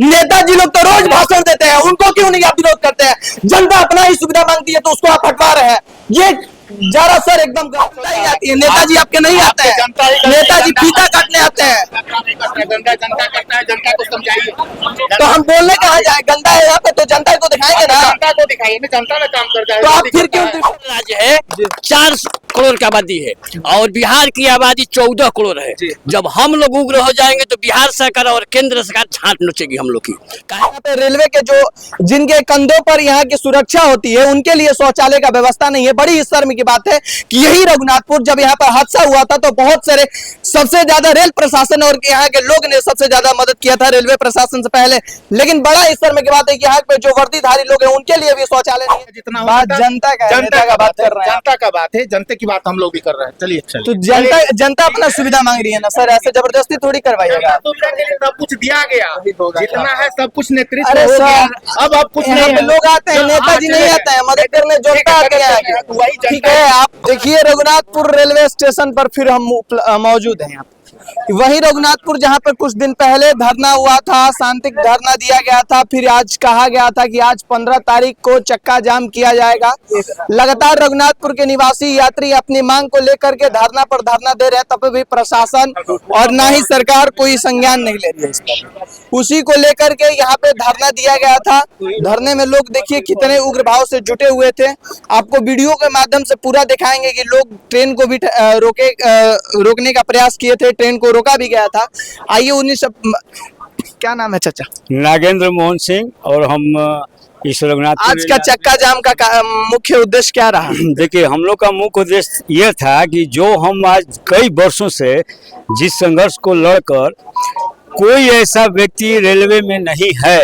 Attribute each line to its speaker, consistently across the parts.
Speaker 1: नेताजी लोग तो रोज भाषण देते हैं, उनको क्यों नहीं आप विरोध करते हैं? जनता अपना ही सुविधा मांगती है तो उसको आप हटवा रहे हैं। ये जरा सर एकदम नहीं आती है। नेताजी आपके नहीं आते हैं, नेताजी फीता काटने आते हैं।
Speaker 2: जनता करता है, जनता को समझाइए।
Speaker 1: तो हम बोलने कहाँ जाए? गंदा है यहाँ पे तो जनता को दिखाएंगे ना,
Speaker 2: जनता को दिखाइए ना, जनता में काम करता है।
Speaker 1: तो आप फिर क्यों?
Speaker 3: राज्य है 4 करोड़ की आबादी है और बिहार की आबादी 14 करोड़ है। जब हम लोग उग्र हो जाएंगे तो बिहार सरकार और केंद्र सरकार छाट नोचेगी हम लोग की।
Speaker 1: यहाँ पे रेलवे के जो जिनके कंधों पर यहाँ की सुरक्षा होती है उनके लिए शौचालय का व्यवस्था नहीं है। बड़ी शर्म की बात है कि यही रघुनाथपुर जब यहाँ पर हादसा हुआ था तो बहुत सारे सबसे ज्यादा रेल प्रशासन और यहाँ के लोग ने सबसे ज्यादा मदद किया था रेलवे प्रशासन से पहले। लेकिन बड़ा शर्म की बात है कि यहाँ पे जो वर्दीधारी लोग हैं उनके लिए भी शौचालय नहीं है।
Speaker 2: जितना
Speaker 1: बात जनता का है, नेता का बात कर रहे हैं।
Speaker 2: जनता का बात है, जनता की बात हम लोग भी कर रहे हैं। चलिए
Speaker 1: तो जनता अपना सुविधा मांग रही है ना सर, ऐसे जबरदस्ती थोड़ी करवाइएगा।
Speaker 2: सब कुछ दिया गया, जितना है सब कुछ नेतृत्व
Speaker 1: अरे
Speaker 2: हो
Speaker 1: सर,
Speaker 2: गया। अब कुछ
Speaker 1: यहाँ
Speaker 2: नहीं
Speaker 1: पे
Speaker 2: है।
Speaker 1: लोग आते हैं, नेताजी नहीं आते हैं मदद करने, जनता आते हैं। ठीक है, आप देखिए रघुनाथपुर रेलवे स्टेशन पर फिर हम मौजूद हैं। यहाँ वही रघुनाथपुर जहाँ पर कुछ दिन पहले धरना हुआ था, शांतिक धरना दिया गया था, फिर आज कहा गया था कि आज 15 तारीख को चक्का जाम किया जाएगा। लगातार रघुनाथपुर के निवासी यात्री अपनी मांग को लेकर के धरना पर धरना दे रहे हैं, तब भी प्रशासन और ना ही सरकार कोई संज्ञान नहीं ले रही है इस पर। उसी को लेकर के यहाँ पे धरना दिया गया था। धरने में लोग देखिए कितने उग्र भाव से जुटे हुए थे। आपको वीडियो के माध्यम से पूरा दिखाएंगे कि लोग ट्रेन को भी रोकने का प्रयास किए थे, ट्रेन को रोका भी गया था। आइए उन्हीं सब, क्या नाम है चाचा?
Speaker 4: नागेंद्र मोहन सिंह। और हम इस रघुनाथपुर
Speaker 1: आज का चक्का जाम का मुख्य उद्देश्य क्या रहा?
Speaker 4: देखिए, हम लोग का मुख्य उद्देश्य यह था कि जो हम आज कई वर्षों से जिस संघर्ष को लड़कर, कोई ऐसा व्यक्ति रेलवे में नहीं है,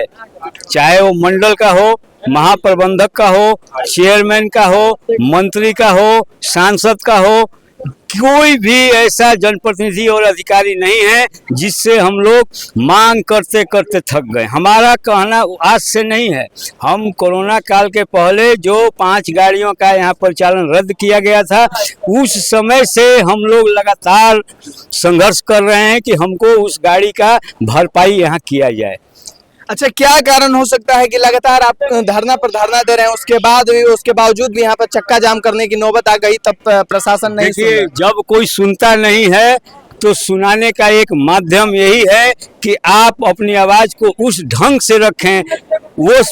Speaker 4: चाहे वो मंडल का हो, महाप्रबंधक का हो, चेयरमैन का हो, मंत्री का हो, सांसद का हो, कोई भी ऐसा जनप्रतिनिधि और अधिकारी नहीं है जिससे हम लोग मांग करते करते थक गए। हमारा कहना आज से नहीं है। हम कोरोना काल के पहले जो 5 गाड़ियों का यहाँ परिचालन रद्द किया गया था, उस समय से हम लोग लगातार संघर्ष कर रहे हैं कि हमको उस गाड़ी का भरपाई यहाँ किया जाए।
Speaker 1: अच्छा, क्या कारण हो सकता है कि लगातार आप धरना पर धरना दे रहे हैं, उसके बावजूद भी यहाँ पर चक्का जाम करने की नौबत आ गई, तब प्रशासन नहीं सुन रहा?
Speaker 4: जब कोई सुनता नहीं है तो सुनाने का एक माध्यम यही है कि आप अपनी आवाज को उस ढंग से रखें, वो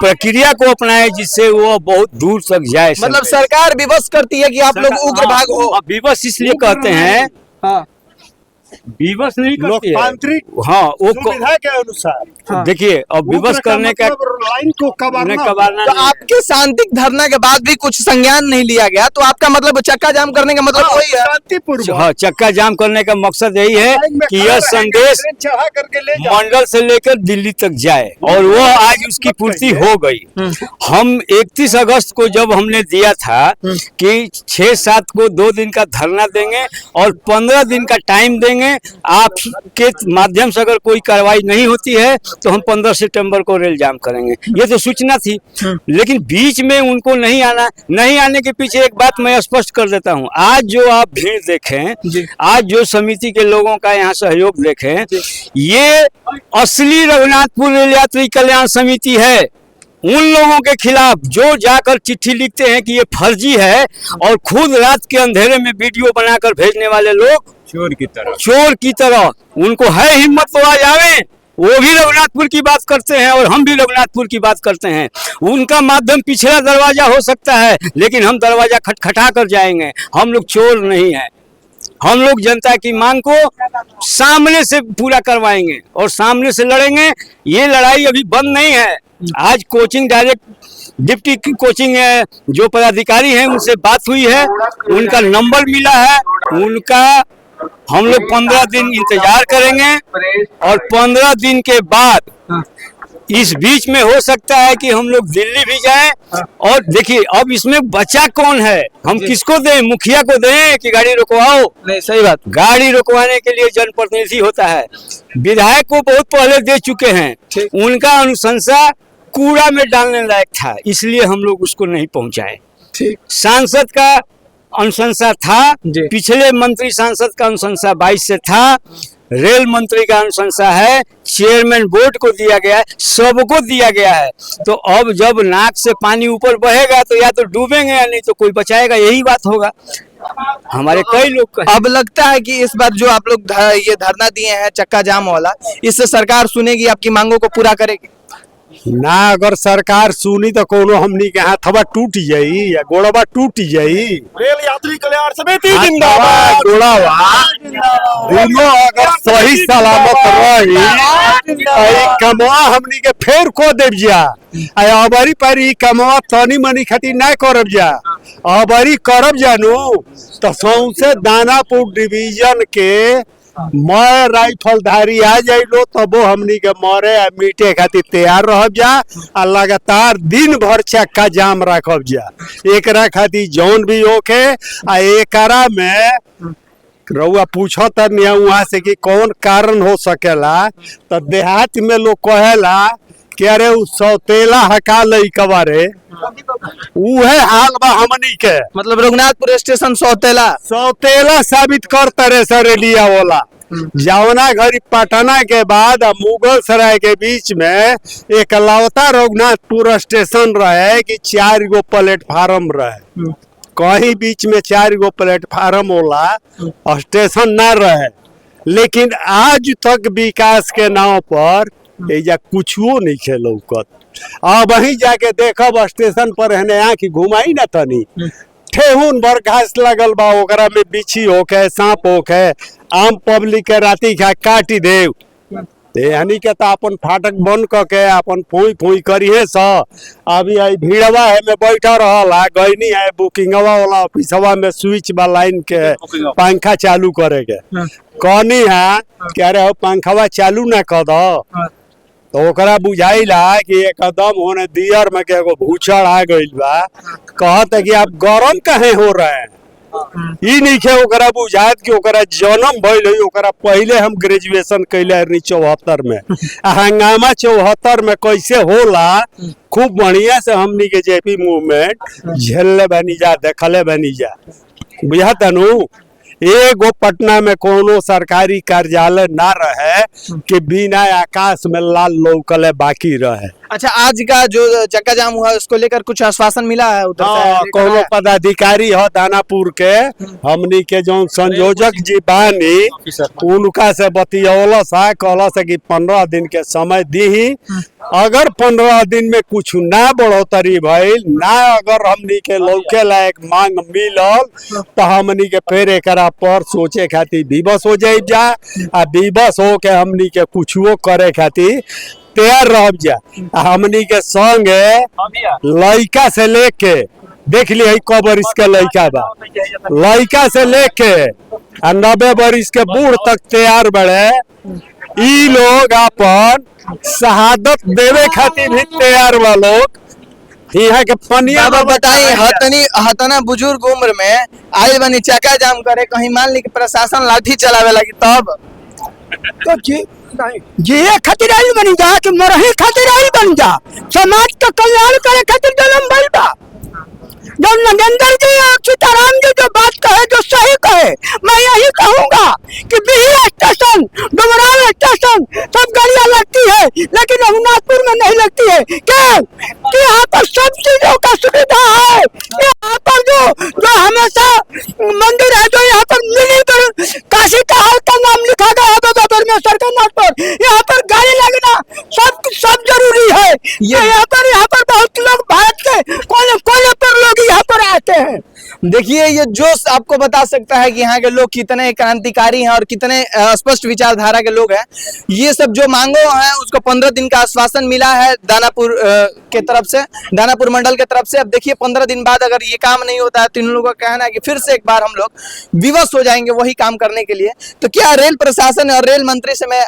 Speaker 4: प्रक्रिया को अपनाएं जिससे वो बहुत दूर तक जाए।
Speaker 1: मतलब सरकार विवश करती है कि आप लोग उग्र भाग हो।
Speaker 4: विवश इसलिए कहते हैं,
Speaker 1: हाँ,
Speaker 4: विवश नहीं करती है।
Speaker 2: लोकतांत्रिक
Speaker 4: हाँ, वो
Speaker 2: सुविधा के अनुसार
Speaker 4: देखिए, अब विवश करने का
Speaker 2: लाइन को कबारना।
Speaker 1: तो आपके शांतिक धरना के बाद भी कुछ संज्ञान नहीं लिया गया, तो आपका मतलब चक्का जाम करने का मतलब वही है?
Speaker 2: शांतिपूर्वक।
Speaker 4: हाँ, चक्का जाम करने का मकसद यही है कि यह संदेश
Speaker 2: चढ़ा करके ले जाओ,
Speaker 4: मंडल से लेकर दिल्ली तक जाए, और वो आज उसकी पूर्ति हो गई। हम 31 अगस्त को जब हमने दिया था कि 6-7 को 2 दिन का धरना देंगे और 15 दिन का टाइम देंगे, आपके माध्यम से अगर कोई कार्रवाई नहीं होती है तो हम 15 सितंबर को रेल जाम करेंगे, ये तो सूचना थी। लेकिन बीच में उनको नहीं आने के पीछे एक बात मैं स्पष्ट कर देता हूं। आज जो आप भीड़ देखें, आज जो समिति के लोगों का यहाँ सहयोग देखें, ये असली रघुनाथपुर रेल यात्री कल्याण समिति है। उन लोगों के खिलाफ जो जाकर चिट्ठी लिखते हैं कि ये फर्जी है और खुद रात के अंधेरे में वीडियो बनाकर भेजने वाले लोग चोर की तरह उनको है हिम्मत तो आ जावे, वो भी रघुनाथपुर की बात करते हैं और हम भी रघुनाथपुर की बात करते हैं। उनका माध्यम पिछला दरवाजा हो सकता है, लेकिन हम दरवाजा खटखटा कर जाएंगे। हम लोग चोर नहीं है, हम लोग जनता की मांग को सामने से पूरा करवाएंगे और सामने से लड़ेंगे। ये लड़ाई अभी बंद नहीं है। आज कोचिंग डायरेक्ट डिप्टी की कोचिंग है, जो पदाधिकारी हैं उनसे बात हुई है, उनका नंबर मिला है, उनका हम लोग 15 दिन इंतजार करेंगे और 15 दिन के बाद इस बीच में हो सकता है कि हम लोग दिल्ली भी जाएं। और देखिए, अब इसमें बचा कौन है? हम किसको दें? मुखिया को दें कि गाड़ी रुकवाओ?
Speaker 1: नहीं, सही बात।
Speaker 4: गाड़ी रुकवाने के लिए जनप्रतिनिधि होता है। विधायक को बहुत पहले दे चुके हैं, उनका अनुशंसा कूड़ा में डालने लायक था, इसलिए हम लोग उसको नहीं पहुंचाए। सांसद का अनुशंसा था, पिछले मंत्री सांसद का अनुशंसा 22 से था, रेल मंत्री का अनुशंसा है, चेयरमैन बोर्ड को दिया गया है, सबको दिया गया है। तो अब जब नाक से पानी ऊपर बहेगा तो या तो डूबेंगे या नहीं तो कोई बचाएगा, यही बात होगा। हमारे कई लोग
Speaker 1: अब लगता है कि इस बार जो आप लोग ये धरना दिए हैं चक्का जाम वाला, इससे सरकार सुनेगी, आपकी मांगों को पूरा करेगी?
Speaker 5: ना अगर सरकार सुनी तो कोनो हमनी के हाथवा टूट जाई या गोड़वा टूट जाई।
Speaker 2: रेल यात्री कल्याण समिति
Speaker 5: जिंदाबाद, गोड़वा दोनों अगर सही सलामत रही कमवा हमनी के फेर को देव जा। अबरी पर कमवा तनी मनी खातिर ना करब जा, अबरी करब जानू तो सौंसे दानापुर डिवीजन के मैं राइफलधारी आ जाइलो तबो हमनी के मरे आ मीटे खातिर तैयार रहब जा आ लगातार दिन भर चक्का जाम रखब जा। एकरा खातिर जौन भी होके आ एकरा में रउआ पूछत नहीं वहाँ से कि कौन कारण हो सकेला, तो देहात में लोग कहेला कि अरे उ सौतेला हका लई कबारे, उहे हाल बा हमनी के।
Speaker 1: मतलब रघुनाथपुर स्टेशन
Speaker 5: सौतेला साबित करता रे सर रेलिया वाला। जवना घड़ी पटना के बाद मुगल सराय के बीच में एक लौता रघुनाथपुर स्टेशन रहे कि 4 गो प्लेटफार्म रहे, कहीं बीच में 4 गो प्लेटफार्म होला स्टेशन ना रहे। लेकिन आज तक विकास के नाव पर एजा कुछो नहीं खेलौकत। अब वहीं जाके देखब स्टेशन पर है आँख घुमाई ना तनी ठेहुन भर घास लगल बा, ओकरा में बिछी होके सांप होके आम पब्लिक के राती खा काटी देव। यानी के तो अपन फाटक बंद करके अपन फोई फोई करिए स। अभी आई भीड़वा है में बैठा रहला गईनी है बुकिंगवा वाला ऑफिसवा में स्विच बा लाइन के पंखा चालू करे के कहनी है कि अरे हो पंखवा चालू ना कर दो, तो ओकरा बुझाइला कि एकदम होने दियर में के एगो भूचड़ आ गइल बा, कहत है कि आप गरम कहे हो रहे हैं। ई नहीं के ओकरा बुझात कि ओकरा जन्म भइल है, ओकरा पहले हम ग्रेजुएशन कैले हनी 74 में। हंगामा 74 में कैसे होला खूब बढ़िया से हमनी के जेपी मूवमेंट झेलले बनी जा, देखले बनी जा, बुझा तनु। एगो पटना में कोनो सरकारी कार्यालय ना रहे कि बिना आकाश में लाल लौकले बाकी रहे।
Speaker 1: अच्छा, आज का जो चक्का जाम हुआ उसको लेकर कुछ आश्वासन मिला है उधर से?
Speaker 5: कोनो पदाधिकारी है दानापुर के हमनी के जो संयोजक जी बानी उनका से बतियौला सा कहला से कि 15 दिन के समय दी, अगर 15 दिन में कुछ ना बढ़ोतरी भइल ना अगर हमनी के लौके लायक मांग मिलल तो हमनी के फिर एकरा पर सोचे खातिर विवश हो जाए जा आ विवश हो के हमनी के कुछो करे खातिर तैयार रह जा। हमनी के संग लड़का से लेके देख ली क बरिस के लड़का बा, लड़का से लेके 90 बरिस के बूढ़ तक तैयार बड़े। ई लोग अपन शहादत देवे खातिर भी तैयार बा लोग। यहाँ के पनिया
Speaker 1: बताई हतना बुजुर्ग उम्र में आयल बनी चक्का जाम करे, कहीं मान ली कि प्रशासन लाठी चलावे लगी तब
Speaker 6: तो जी खातिर आई बनी जा कि मरही खातिर आई बन जा, समाज का कल्याण करे खातिर जन्म भइल बा। जो नगेंद्र जी और सीताराम जी जो बात कहे जो सही कहे, मैं यही कहूँगा कि बिहिया स्टेशन, डुमराव स्टेशन सब गाड़ियाँ लगती है लेकिन रघुनाथपुर में नहीं लगती है। क्यों? कि यहाँ पर सब चीजों का सुविधा है। यहाँ पर जो हमेशा मंदिर है, जो यहाँ पर मिनी काशी का हाल का नाम लिखा गया है बाबा परमेश्वर के नाम पर, यहाँ पर गाड़ी लगना सब जरूरी है। यहाँ पर बहुत लोग भारत के कोने कोने पर लोग यहाँ पर आते हैं।
Speaker 1: देखिए, ये जोश आपको बता सकता है कि यहाँ के लोग कितने क्रांतिकारी हैं और कितने स्पष्ट विचारधारा के लोग हैं। ये सब जो मांगो हैं उसको 15 दिन का आश्वासन मिला है दानापुर के तरफ से, दानापुर मंडल के तरफ से। अब देखिए 15 दिन बाद अगर ये काम नहीं होता है तो इन लोगों का कहना है कि फिर से एक बार हम लोग विवश हो जाएंगे वही काम करने के लिए। तो क्या रेल प्रशासन और रेल मंत्री से मैं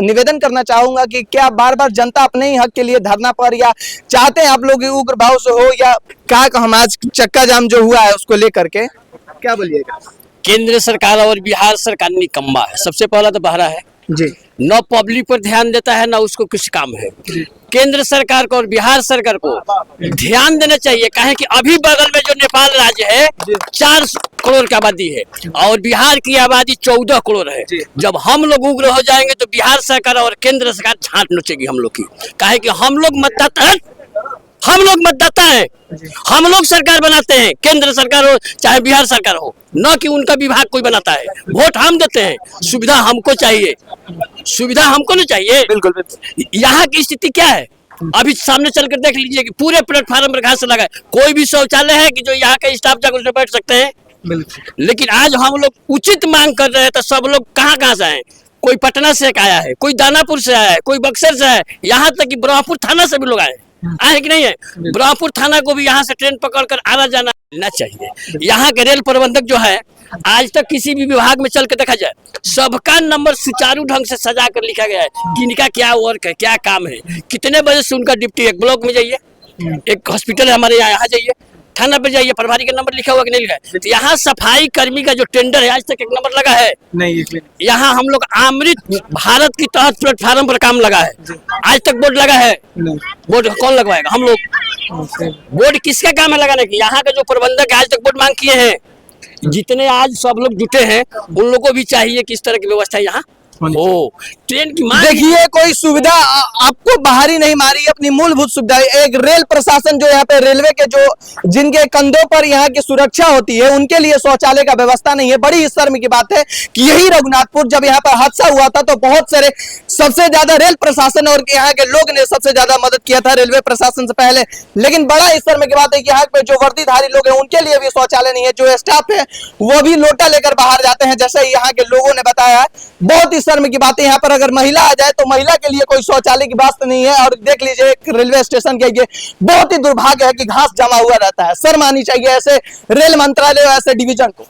Speaker 1: निवेदन करना चाहूंगा कि क्या बार बार जनता अपने ही हक के लिए धरना पर, या चाहते हैं आप लोग उग्र भाव से हो, या क्या हम आज चक्का जाम जो हुआ है उसको लेकर के क्या बोलिएगा?
Speaker 3: केंद्र सरकार और बिहार सरकार निकम्मा है। सबसे पहला तो बहरा है
Speaker 1: जी,
Speaker 3: न पब्लिक पर ध्यान देता है ना उसको कुछ काम है। केंद्र सरकार को और बिहार सरकार को ध्यान देना चाहिए, कहे कि अभी बगल में जो नेपाल राज्य है 4 करोड़ की आबादी है और बिहार की आबादी 14 करोड़ है। जब हम लोग उग्र हो जाएंगे तो बिहार सरकार और केंद्र सरकार झांट नोचेगी हम लोग की। काहे कि हम लोग मतदाता हैं, हम लोग सरकार बनाते हैं, केंद्र सरकार हो चाहे बिहार सरकार हो, न कि उनका विभाग कोई बनाता है। वोट हम देते हैं, सुविधा हमको चाहिए, सुविधा हमको नहीं चाहिए।
Speaker 1: बिल्कुल।
Speaker 3: यहाँ की स्थिति क्या है अभी सामने चलकर देख लीजिए कि पूरे प्लेटफार्म पर घास लगा है। कोई भी शौचालय है कि जो यहाँ का स्टाफ जाकर उसमें बैठ सकते हैं? लेकिन आज हम लोग उचित मांग कर रहे हैं तो सब लोग कहाँ से आए। कोई पटना से आया है, कोई दानापुर से आया है, कोई बक्सर से आया है, यहाँ तक कि ब्रह्मपुर थाना से भी लोग आए हैं कि नहीं है। ब्रह्मपुर थाना को भी यहाँ से ट्रेन पकड़कर आना जाना मिलना चाहिए। यहाँ के रेल प्रबंधक जो है, आज तक किसी भी विभाग में चल के देखा जाए सबका नंबर सुचारू ढंग से सजा कर लिखा गया है कि इनका क्या वर्क है, क्या काम है, कितने बजे से उनका ड्यूटी। एक ब्लॉक में जाइए, एक हॉस्पिटल है हमारे यहाँ जाइए, थाना पे जाइए, प्रभारी का नंबर लिखा हुआ कि नहीं लिखा है। तो यहाँ सफाई कर्मी का जो टेंडर है आज तक एक नंबर लगा है नहीं। यहाँ हम लोग अमृत भारत की तहत प्लेटफार्म पर काम लगा है, आज तक बोर्ड लगा है? बोर्ड कौन लगवाएगा? हम लोग। बोर्ड किसका काम है लगाने की? यहाँ का जो प्रबंधक है आज तक बोर्ड मांग किए हैं। जितने आज सब लोग जुटे हैं उन लोगों को भी चाहिए कि इस तरह की व्यवस्था यहाँ हो। ट्रेन की मांग
Speaker 1: देखिए, कोई सुविधा आपको बाहरी नहीं मारी, अपनी मूलभूत सुविधा। एक रेल प्रशासन जो यहाँ पे रेलवे के जो जिनके कंधों पर यहाँ की सुरक्षा होती है उनके लिए शौचालय का व्यवस्था नहीं है। बड़ी शर्म की बात है कि यही रघुनाथपुर जब यहाँ पर हादसा हुआ था तो बहुत सारे सबसे ज्यादा रेल प्रशासन और यहाँ के लोग ने सबसे ज्यादा मदद किया था रेलवे प्रशासन से पहले। लेकिन बड़ा शर्म की बात है कि यहाँ पे जो वर्दीधारी लोग हैं उनके लिए भी शौचालय नहीं है। जो स्टाफ है वो भी लोटा लेकर बाहर जाते हैं, जैसे यहाँ के लोगों ने बताया है। बहुत ही शर्म की बात है। यहाँ पर अगर महिला आ जाए तो महिला के लिए कोई शौचालय की बात नहीं है। और देख लीजिए रेलवे स्टेशन के ये बहुत ही दुर्भाग्य है कि घास जमा हुआ रहता है। शर्म आनी चाहिए ऐसे रेल मंत्रालय और ऐसे डिवीजन को,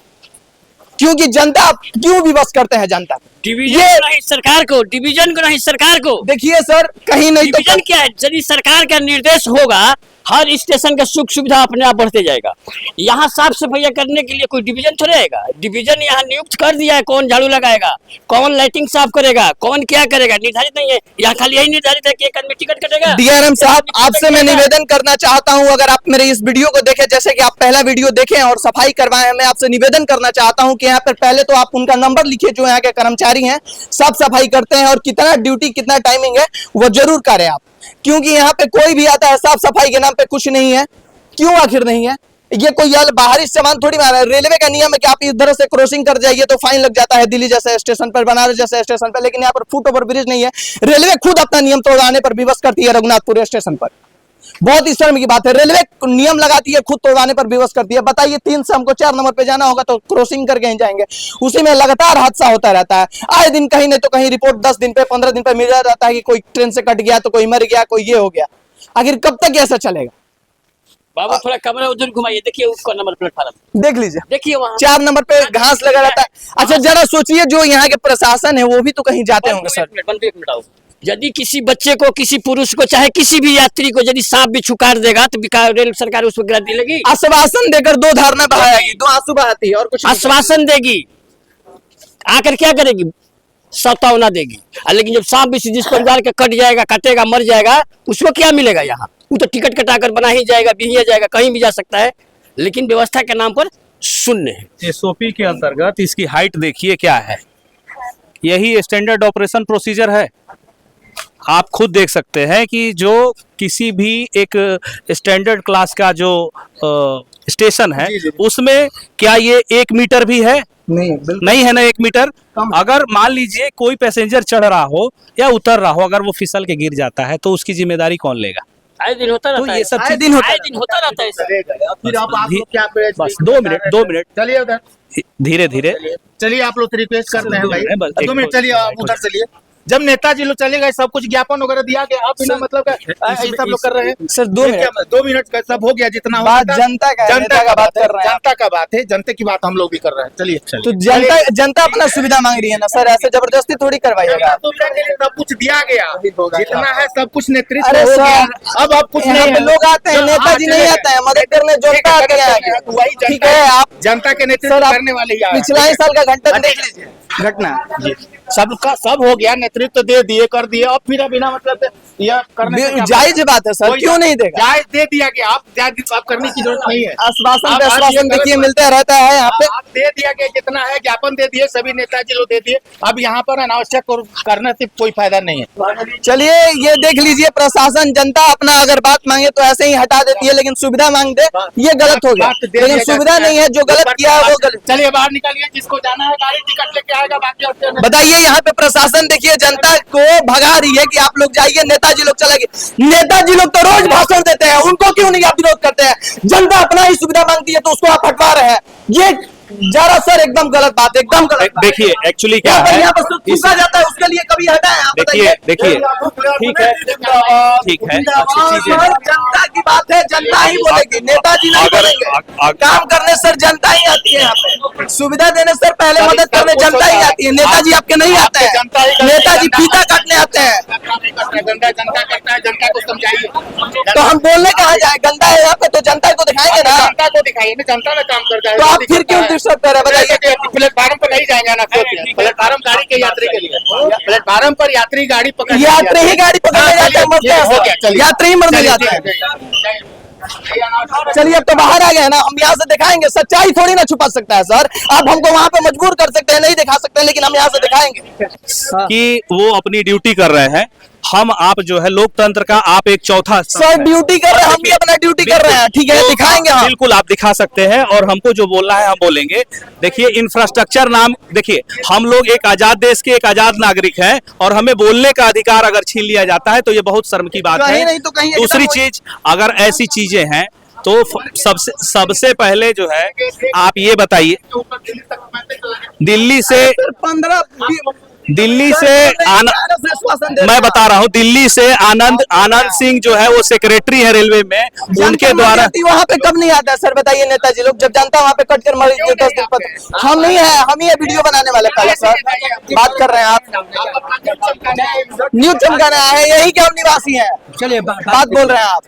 Speaker 1: क्योंकि जनता क्यों विवश करते हैं जनता को?
Speaker 3: डिवीजन नहीं सरकार को, डिवीजन को नहीं सरकार को।
Speaker 1: देखिए सर, कहीं नहीं तो
Speaker 3: डिवीजन क्या है? यदि सरकार का निर्देश होगा हर स्टेशन का सुख सुविधा अपने आप बढ़ते जाएगा। यहाँ साफ सफाई करने के लिए कोई डिवीजन थोड़े आएगा। डिवीजन यहाँ नियुक्त कर दिया है, कौन झाड़ू लगाएगा, कौन लाइटिंग साफ करेगा, कौन क्या करेगा, निर्धारित नहीं है। यहाँ खाली यही निर्धारित है कि एक आदमी टिकट कटेगा।
Speaker 1: डीआरएम साहब, आपसे मैं निवेदन करना चाहता हूं, अगर आप मेरे इस वीडियो को देखें, जैसे कि आप पहला वीडियो देखें और सफाई करवाएं, मैं आपसे निवेदन करना चाहता हूं कि यहाँ पर पहले तो आप उनका नंबर लिखिए जो यहाँ के कर्मचारी हैं, साफ सफाई करते हैं, और कितना ड्यूटी कितना टाइमिंग है वो जरूर करें आप। क्योंकि यहाँ पे कोई भी आता है साफ सफाई के नाम पे कुछ नहीं है। क्यों आखिर नहीं है? ये कोई बाहरी सामान थोड़ी मार रहा है। रेलवे का नियम है कि आप इधर से क्रॉसिंग कर जाइए तो फाइन लग जाता है, दिल्ली जैसे स्टेशन पर, बनारस जैसे स्टेशन पर। लेकिन यहाँ पर फुट ओवर ब्रिज नहीं है। रेलवे खुद अपना नियम तोड़वाने पर विवश करती है रघुनाथपुर स्टेशन पर। बहुत ही शर्म की बात है। रेलवे नियम लगाती है, खुद तोड़वाने पर विवश करती है। बताइए 3 से हमको 4 नंबर पे जाना होगा तो क्रॉसिंग करके ही जाएंगे, उसी में लगातार हादसा होता रहता है। आए दिन कहीं नहीं तो कहीं रिपोर्ट 10 दिन पे 15 दिन पे मिल जाता है कि कोई ट्रेन से कट गया, तो कोई मर गया, कोई ये हो गया। आखिर कब तक ऐसा चलेगा?
Speaker 3: बाबू थोड़ा कैमरा उधर घुमाइए, देखिए उसका नंबर प्लेटफार्म
Speaker 1: देख लीजिए,
Speaker 3: देखिए वहाँ
Speaker 1: 4 नंबर पे घास लगा रहता है। अच्छा जरा सोचिए, जो यहाँ के प्रशासन है वो भी तो कहीं जाते होंगे सर।
Speaker 3: एक मिनट आओ। यदि किसी बच्चे को, किसी पुरुष को, चाहे किसी भी यात्री को यदि सांप भी छुकार देगा तो रेल सरकार उसको गिरफ्तार लगेगी।
Speaker 1: आश्वासन देकर 2 धारणा बहाएगी, 2 आंसू बहाती है और कुछ
Speaker 3: आश्वासन देगी, आकर क्या करेगी? सतावना देगी। लेकिन जब सांप भी जिस परिवार के कट जाएगा, कटेगा, मर जाएगा, उसको क्या मिलेगा? यहाँ वो तो टिकट कटाकर बना ही जाएगा, बिहिया जाएगा, कहीं भी जा सकता है। लेकिन व्यवस्था के नाम पर शून्य है।
Speaker 7: एसओपी के अंतर्गत इसकी हाइट देखिए क्या है, यही स्टैंडर्ड ऑपरेशन प्रोसीजर है। आप खुद देख सकते हैं कि जो किसी भी एक स्टैंडर्ड क्लास का जो स्टेशन है उसमें क्या ये 1 मीटर भी है? नहीं है ना 1 मीटर। अगर मान लीजिए कोई पैसेंजर चढ़ रहा हो या उतर रहा हो, अगर वो फिसल के गिर जाता है तो उसकी जिम्मेदारी कौन लेगा?
Speaker 3: आए दिन होता रहता है,
Speaker 7: ये सब
Speaker 3: आए दिन होता रहता है।
Speaker 2: फिर आप लोग क्या
Speaker 7: बस 2 मिनट
Speaker 2: चलिए उधर,
Speaker 7: धीरे धीरे
Speaker 2: चलिए आप लोग रिक्वेस्ट करते हैं भाई,
Speaker 7: बस
Speaker 2: 2 मिनट चलिए, आप उधर चलिए। जब नेताजी लोग चले गए, सब कुछ ज्ञापन वगैरह दिया गया, आप बिना मतलब का ये सब लोग कर रहे हैं
Speaker 1: सर। 2 मिनट
Speaker 2: का सब हो गया, जितना
Speaker 1: बात जनता का है, नेता का बात कर रहे हैं।
Speaker 2: जनता का बात है, जनता की बात हम लोग भी कर रहे हैं। चलिए
Speaker 1: तो जनता अपना सुविधा मांग रही है ना सर, ऐसे जबरदस्ती थोड़ी करवाइएगा।
Speaker 2: सुविधा के लिए सब कुछ दिया गया, जितना है सब कुछ नेतृत्व
Speaker 1: अरे
Speaker 2: हो
Speaker 1: सर,
Speaker 2: गया। अब कुछ
Speaker 1: यहाँ
Speaker 2: नहीं
Speaker 1: पे
Speaker 2: है।
Speaker 1: लोग आते हैं, नेताजी नहीं आता है मदद करने, जनता आते हैं।
Speaker 2: वही
Speaker 1: ठीक है, आप
Speaker 2: जनता के नेतृत्व
Speaker 1: सर, आप
Speaker 2: करने वाले ही आए हैं।
Speaker 1: पिछला ही साल का घंटा देख लीजिए। घटना।
Speaker 2: जी सबका सब हो गया, नेतृत्व दे दिए, कर दिए, अब फिर बिना मतलब से यह करने से क्या
Speaker 1: जायज बात है सर,
Speaker 2: कोई
Speaker 1: क्यों नहीं देगा?
Speaker 2: जायज दे दिया गया, आप करने की जरूरत नहीं है।
Speaker 1: आश्वासन
Speaker 2: आप
Speaker 1: पे
Speaker 2: आज ये
Speaker 1: आश्वासन
Speaker 2: गलत
Speaker 1: देखिए
Speaker 2: बात-
Speaker 1: मिलता रहता है यहाँ पे।
Speaker 2: आप दे दिया गया, जितना है ज्ञापन दे दिए, सभी नेताजी लोग दे दिए, अब यहाँ पर अनावश्यक और करने से कोई फायदा नहीं है।
Speaker 1: चलिए ये देख लीजिए, प्रशासन जनता अपना अगर बात मांगे तो ऐसे ही हटा देती है, लेकिन सुविधा मांग दे ये गलत हो गया।
Speaker 2: बात दे
Speaker 1: लेकिन
Speaker 2: दिया
Speaker 1: सुविधा
Speaker 2: जाता
Speaker 1: नहीं है, जो गलत किया है वो गलत।
Speaker 2: चलिए बाहर निकलिए, जिसको जाना है गाड़ी टिकट लेके आएगा, बाकी और
Speaker 1: बताइए यहाँ पे प्रशासन देखिए जनता को भगा रही है कि आप लोग जाइए, नेताजी लोग चले गए। नेताजी लोग तो रोज भाषण देते हैं, उनको क्यों नहीं आप विरोध करते हैं? जनता अपना ही सुविधा मांगती है तो उसको आप हटवा रहे हैं, ये जरा सर एकदम गलत बात है, एकदम गलत बात है।
Speaker 7: देखिए एक्चुअली क्या है,
Speaker 1: यहाँ पर थूका जाता है, उसके लिए कभी हटाए आप
Speaker 7: देखिए
Speaker 1: बताइए।
Speaker 7: देखिए ठीक है अच्छी चीजें हैं।
Speaker 1: जनता की बात है, जनता ही बोलेगी, नेताजी नहीं बोलेंगे। काम करने सर जनता ही आती है यहाँ पे, सुविधा देने सर पहले मदद करने जनता ही आती है, नेताजी आपके नहीं आते हैं। नेताजी फीता काटने आते हैं।
Speaker 2: जनता करता है, जनता को समझाइए।
Speaker 1: तो हम बोलने कहाँ जाए? गंदा है यहाँ पे तो जनता को दिखाएंगे ना।
Speaker 2: जनता को दिखाइए ना, जनता ना काम करता है।
Speaker 1: तो आप फिर क्यों डिस्टर्ब कर रहे हैं बताइए?
Speaker 2: प्लेटफार्म पर नहीं जाएंगे ना, प्लेटफार्म गाड़ी के यात्री के लिए, प्लेटफार्म पर यात्री गाड़ी पकड़
Speaker 1: यात्री ही गाड़ी पकड़ने जाते हैं, मरते हैं
Speaker 2: हो गया,
Speaker 1: सर।
Speaker 2: चलिए।
Speaker 1: यात्री ही मरने जाते हैं। चलिए अब तो बाहर आ गए हैं ना, हम यहाँ से दिखाएंगे, सच्चाई थोड़ी ना छुपा सकता है सर। आप हमको वहाँ पे मजबूर कर सकते हैं, नहीं दिखा सकते, लेकिन हम यहाँ से दिखाएंगे।
Speaker 7: कि वो अपनी ड्यूटी कर रहे हैं, हम आप जो है लोकतंत्र का आप एक चौथा स्तंभ
Speaker 1: सर
Speaker 7: है।
Speaker 1: ड्यूटी कर रहे हैं, हम भी अपना ड्यूटी कर रहे हैं, ठीक है,
Speaker 7: तो
Speaker 1: दिखाएंगे हम।
Speaker 7: बिल्कुल आप दिखा सकते हैं, और हमको जो बोलना है हम बोलेंगे। देखिए इंफ्रास्ट्रक्चर नाम, देखिए हम लोग एक आजाद देश के एक आजाद नागरिक हैं, और हमें बोलने का अधिकार अगर छीन लिया जाता है तो ये बहुत शर्म की बात
Speaker 1: कहीं
Speaker 7: है।
Speaker 1: नहीं तो कहीं एकदम
Speaker 7: दूसरी
Speaker 1: वही-
Speaker 7: चीज, अगर ऐसी चीजें हैं तो सबसे पहले जो है आप ये बताइए, दिल्ली से
Speaker 1: 15
Speaker 7: दिल्ली से मैं बता रहा हूँ, दिल्ली से आनंद सिंह जो है वो सेक्रेटरी है रेलवे में, उनके द्वारा
Speaker 1: वहाँ पे कब नहीं आता है सर बताइए? नेताजी लोग जब जनता वहाँ पे कट कर मर 10 दिन पर, हम नहीं है, हम ही वीडियो बनाने वाले पहले सर बात कर रहे हैं। आप न्यूज चमकाना है, यही के हम निवासी हैं, चलिए बात बोल रहे हैं आप।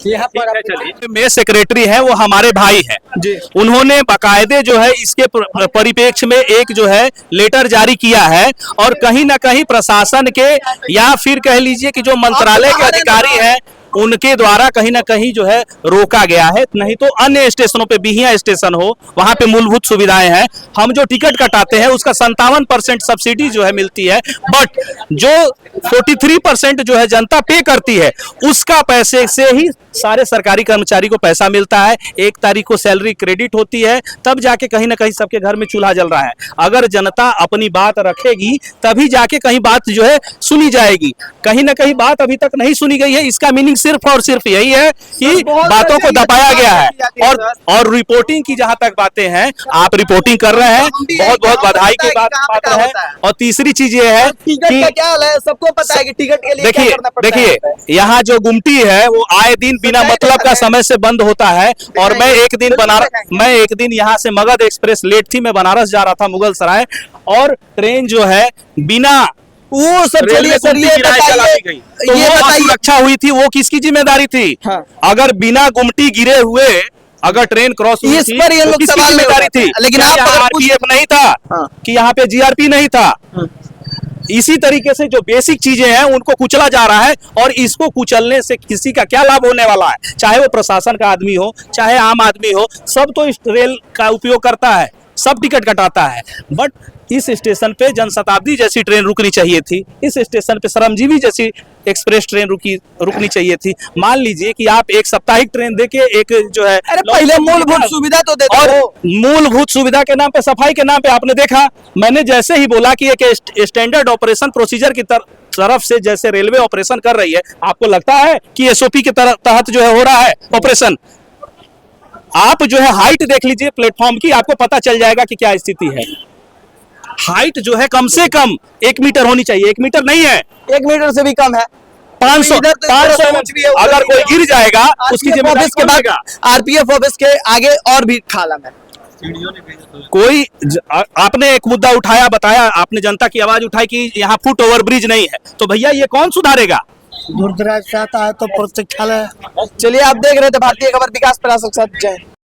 Speaker 1: यहाँ पर
Speaker 7: में सेक्रेटरी है, वो हमारे भाई हैं
Speaker 1: जी।
Speaker 7: उन्होंने बाकायदे जो है इसके परिप्रेक्ष्य में एक जो है लेटर जारी किया है, और कहीं ना कहीं प्रशासन के या फिर कह लीजिए कि जो मंत्रालय के अधिकारी हैं उनके द्वारा कहीं ना कहीं जो है रोका गया है। नहीं तो अन्य स्टेशनों पे, बिहिया स्टेशन हो, वहां पे मूलभूत सुविधाएं हैं, हम जो टिकट कटाते हैं उसका 57% सब्सिडी जो है मिलती है, बट जो 43% जो है जनता पे करती है उसका पैसे से ही सारे सरकारी कर्मचारी को पैसा मिलता है। 1 तारीख को सैलरी क्रेडिट होती है, तब जाके कहीं ना कहीं सबके घर में चूल्हा जल रहा है। अगर जनता अपनी बात रखेगी तभी जाके कहीं बात जो है सुनी जाएगी, कहीं ना कहीं बात अभी तक नहीं सुनी गई है। इसका मीनिंग सिर्फ और सिर्फ यही है कि बातों को दबाया गया है। और रिपोर्टिंग की जहां तक बातें हैं, आप रिपोर्टिंग कर रहे हैं, बहुत बहुत बधाई की बात है। और तीसरी चीज ये है
Speaker 1: टिकट का क्या हाल है, सबको पता है कि टिकट के लिए क्या
Speaker 7: देखिए
Speaker 1: करना पड़ता है।
Speaker 7: देखिए यहाँ जो गुमटी है वो आए दिन बिना मतलब का समय से बंद होता है, और मैं एक दिन यहाँ से मगध एक्सप्रेस लेट थी, मैं बनारस जा रहा था मुगल सराय, और ट्रेन जो है बिना
Speaker 1: वो सब चलिए सर ये बताइए,
Speaker 7: तो
Speaker 1: ये
Speaker 7: वो
Speaker 1: बताइए
Speaker 7: सुरक्षा हुई थी, वो किसकी जिम्मेदारी थी?
Speaker 1: हाँ।
Speaker 7: अगर बिना गुमटी गिरे हुए अगर ट्रेन क्रॉस हुई
Speaker 1: इस
Speaker 7: थी,
Speaker 1: पर ये
Speaker 7: तो
Speaker 1: लोग
Speaker 7: किसकी
Speaker 1: सवाल नहीं
Speaker 7: जिम्मेदारी
Speaker 1: उठाते
Speaker 7: थी?
Speaker 1: हैं। लेकिन
Speaker 7: क्या
Speaker 1: आप
Speaker 7: यहाँ
Speaker 1: अगर
Speaker 7: आरपीएफ नहीं था?
Speaker 1: हाँ।
Speaker 7: कि यहाँ पे जीआरपी नहीं था? इसी तरीके से जो बेसिक चीजें हैं उनको कुचला जा रहा है, और इसको कुचलने से किसी का क्या लाभ होने वाला है? चाहे वो प्रशासन का आदमी हो, चाहे आम आदमी हो, सब तो इस रेल का उपयोग करता है, सब टिकट कटाता है। बट इस स्टेशन पे जनशताब्दी जैसी ट्रेन रुकनी चाहिए थी, इस स्टेशन पे श्रमजीवी जैसी एक्सप्रेस ट्रेन रुकनी चाहिए थी। मान लीजिए कि आप एक साप्ताहिक ट्रेन देके एक जो है,
Speaker 1: अरे पहले मूलभूत सुविधा तो दे
Speaker 7: और
Speaker 1: दो।
Speaker 7: मूलभूत सुविधा के नाम पे, सफाई के नाम पे आपने देखा, मैंने जैसे ही बोला कि एक स्टैंडर्ड ऑपरेशन प्रोसीजर की तरफ से जैसे रेलवे ऑपरेशन कर रही है, आपको लगता है कि एसओपी के तहत जो है हो रहा है ऑपरेशन? आप जो है हाइट देख लीजिए प्लेटफॉर्म की, आपको पता चल जाएगा कि क्या स्थिति है। हाइट जो है कम से कम 1 मीटर होनी चाहिए, 1 मीटर नहीं है,
Speaker 1: 1 मीटर से भी कम है।
Speaker 7: 500
Speaker 1: इधर तो इधर
Speaker 7: 500
Speaker 1: कुछ भी है,
Speaker 7: अगर कोई गिर जाएगा उसकी
Speaker 1: RPF
Speaker 7: जिम्मेदारी
Speaker 1: ऑफिस के
Speaker 7: कौन
Speaker 1: बाद
Speaker 7: लेगा?
Speaker 1: आरपीएफ ऑफिस के आगे और भी खाला में
Speaker 7: कोई आपने एक मुद्दा उठाया, बताया आपने, जनता की आवाज उठाई कि यहाँ फुट ओवर ब्रिज नहीं है, तो भैया ये कौन सुधारेगा?
Speaker 6: दूर दराज से आता है तो प्रतीक्षालय
Speaker 1: चलिए आप देख रहे थे भारतीय खबर, विकास प्रयासों के साथ जय हिंद।